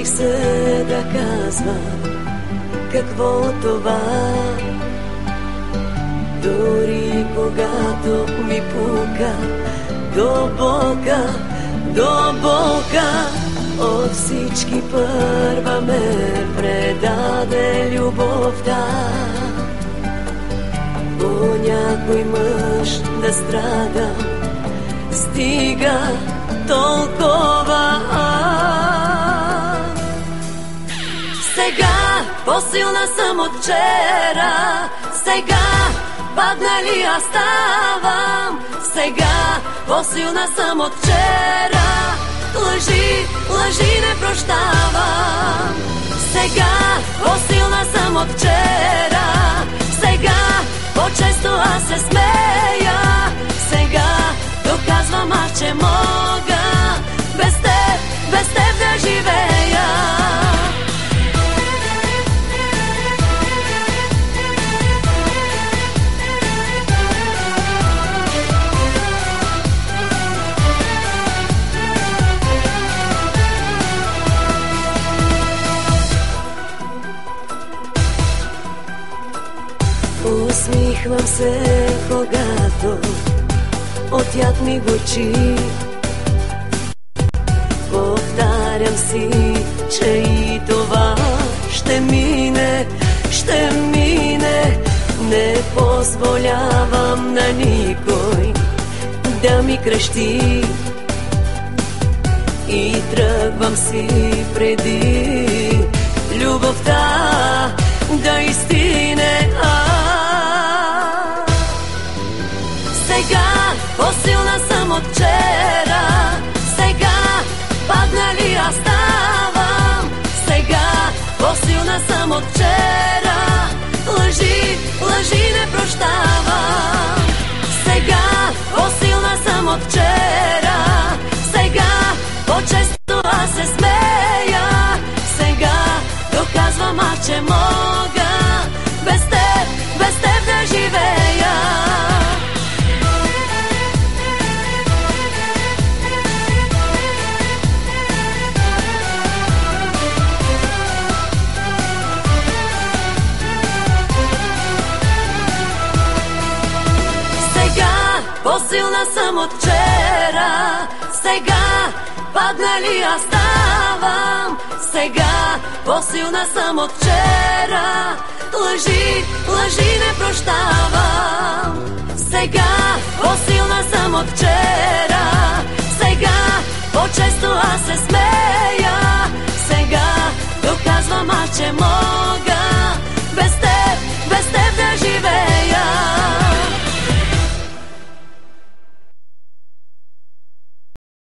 Научих се да казвам какво това, дори когато ми пука до болка. От всички първа ме предаде любовта. По някой мъж да страдам, стига толкова. Сега по-силна съм от вчера, сега паднали аз ставам. Сега по-силна съм от вчера, лъжи не прощавам. Сега по-силна съм от вчера, сега по-често аз се смея. Сега доказвам аз, че мога без теб да живея. Усмихвам се, когато от яд ми горчи. Повтарям си, че и това ще мине. Не позволявам на никой да ми крещи. И тръгвам си преди любовта да изстине. Сега по-силна съм от вчера, сега паднали аз ставам. Сега по-силна съм от вчера, лъжи не прощавам. Сега по-силна съм от вчера, сега по-често аз се смея. Сега доказвам аз, че мога без теб да живея. По-силна съм от вчера, сега паднали аз ставам. Сега по-силна съм от вчера, лъжи не прощавам. Сега по-силна съм от вчера, сега по-често аз се смея. Сега доказвам аз, че мога